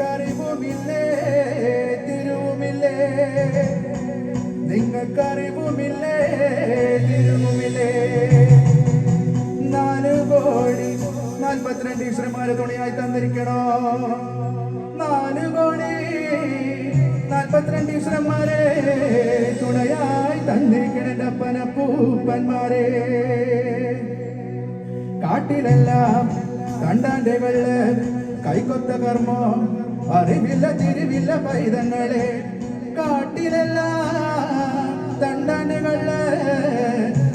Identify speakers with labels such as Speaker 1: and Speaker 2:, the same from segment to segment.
Speaker 1: നിങ്ങൾക്കറിവുമില്ലേ തിരുവുമില്ലേ നിങ്ങൾക്കറിവുമില്ലേ തിരുവുമില്ലേ 4,42 ഈശ്വരന്മാരെ തുണിയായി തന്നിരിക്കണോ 4,42 ഈശ്വരന്മാരെ തുണയായി തന്നിരിക്കണ അപ്പനപ്പൂപ്പന്മാരെ കാട്ടിലെല്ലാം കണ്ടാന്റെ വെള്ള കൈകൊത്ത കർമ്മം അറിവില്ല തിരിവില്ല പൈതങ്ങളെ കാട്ടിലെല്ലാം തണ്ടാന്റെ വെള്ള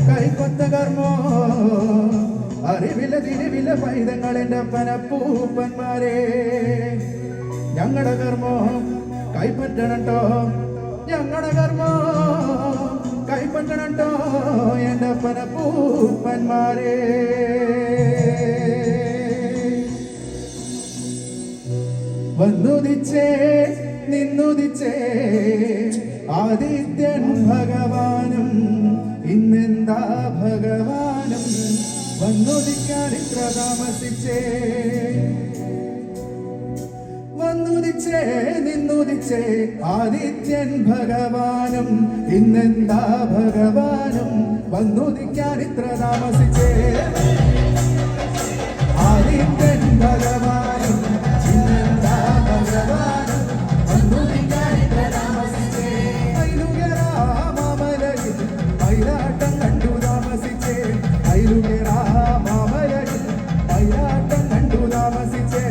Speaker 1: കൈകൊത്ത കർമ്മം അറിവില്ല തിരിവില്ല പൈതങ്ങളെ അപ്പനപ്പൂപ്പന്മാരെ ഞങ്ങളുടെ കർമ്മം കൈപ്പറ്റണട്ടോ ഞങ്ങളുടെ കർമ്മം കൈപ്പറ്റണട്ടോ എൻ്റെ അപ്പനപ്പൂപ്പന്മാരെ വന്നുദിച്ചേ നിന്നുദിച്ചേ ആദിത്യൻ ഭഗവാനും ഇന്നെന്താ ഭഗവാനും വന്നുദിക്കാൻ ഇത്ര താമസിച്ചേ വന്നുദിച്ചേ നിന്നുദിച്ചേ ആദിത്യൻ ഭഗവാനും ഇന്നെന്താ ഭഗവാനും വന്നുദിക്കാൻ ഇത്ര താമസിച്ചേ ആദിത്യൻ ഭഗവാനും ഇന്നെന്താ ഭഗവാനും വന്നുദിക്കാൻ ഇത്ര താമസിച്ചേ ഐലുകരാമലയിൽ മയിലാട്ടം കണ്ടു താമസിച്ചേ ഐലുകരാമലയിൽ മയിലാട്ടം കണ്ടു താമസിച്ചേ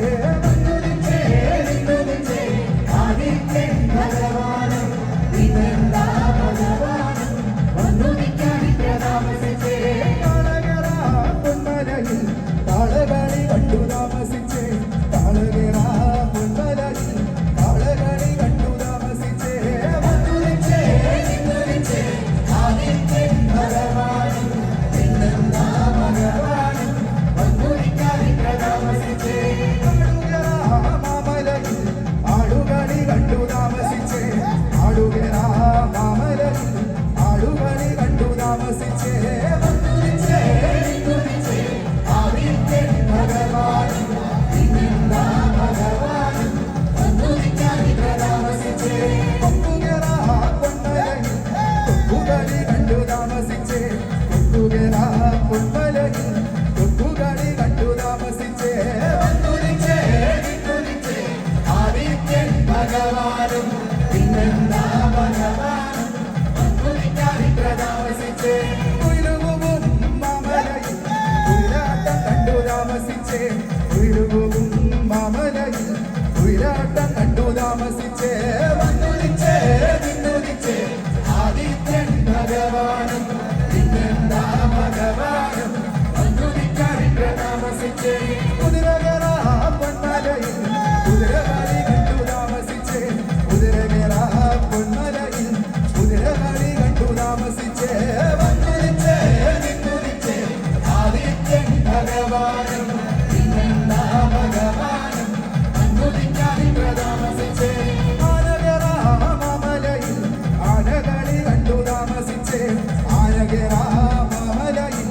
Speaker 1: ഉയരാട്ടം കണ്ടു താമസിച്ചേ വന്നുദിച്ചേ നിന്നുദിച്ചേ ആദിത്യൻ ഭഗവാനും ഇന്നെന്താ ഭഗവാനും വന്നുദിക്കാൻ ഇത്ര താമസിച്ചേ കുതിരകേറാ പൊന്മലയിൽ കുതിരകളി കണ്ടു താമസിച്ചേ കുതിരകേറാ പൊന്മലയിൽ കുതിരകളി കണ്ടു താമസിച്ചേ വന്നുദിച്ചേ നിന്നുദിച്ചേ ആദിത്യൻ ഭഗവാനും ഇന്നെന്താ ഭഗവാനും വന്നുദിക്കാൻ ഇത്ര താമസിച്ചേ ആനകരാമലയിൽ ആനകളി കണ്ടു താമസിച്ചേ ആനകരാമലയിൽ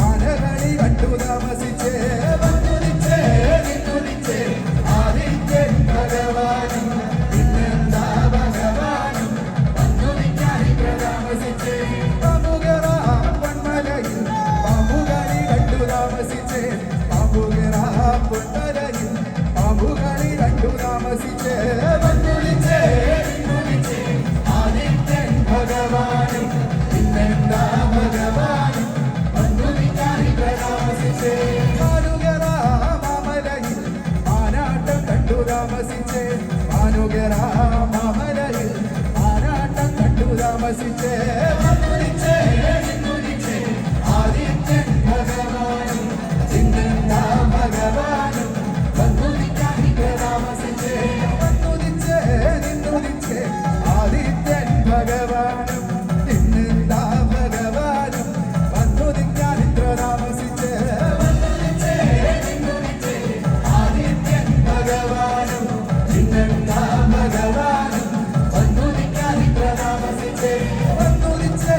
Speaker 1: ആനകളി കണ്ടു താമസിച്ചേ വന്നുദിച്ചേ നിന്നുദിച്ചേ ആദിത്യൻ ഭഗവാനും ഇന്നെന്താ ഭഗവാനും വന്നുദിക്കാൻ ഇത്ര താമസിച്ചേ പൊന്മലയിൽ പാമ്പുകളി കണ്ടു താമസിച്ചേ പൊന്മലയിൽ പാമ്പുകളി കണ്ടു താമസിച്ചേ വന്നുദിച്ചേ നിന്നുദിച്ചേ ആദിത്യൻ ഭഗവാനും ഇന്നെന്താ ഭഗവാനും വന്നുദിക്കാൻ ഇത്ര താമസിച്ചേ മാനുകരാമലയിൽ ആനാട്ടം കണ്ടു താമസിച്ചേ മാനുകരാമലയിൽ ആനാട്ടം കണ്ടു താമസിച്ചേ വന്നുദിച്ചേ നിന്നുദിച്ചേ ആദിത്യൻ ഭഗവാനും ഇന്നെന്താ ഭഗവാനും വന്നുദിക്കാൻ ഇത്ര താമസിച്ചേ വന്നുദിച്ചേ നിന്നുദിച്ചേ ആദിത്യൻ ഭഗവാനും ഇന്നെന്താ ഭഗവാനും വന്നുദിക്കാൻ ഇത്ര താമസിച്ചേ വന്നുദിച്ചേ നിന്നുദിച്ചേ ആദിത്യൻ ഭഗവാനും ഇന്നെന്താ ഭഗവാനും വന്നുദിക്കാൻ ഇത്ര താമസിച്ചേ വന്നുദിച്ചേ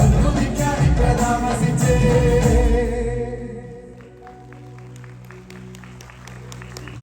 Speaker 1: വന്നു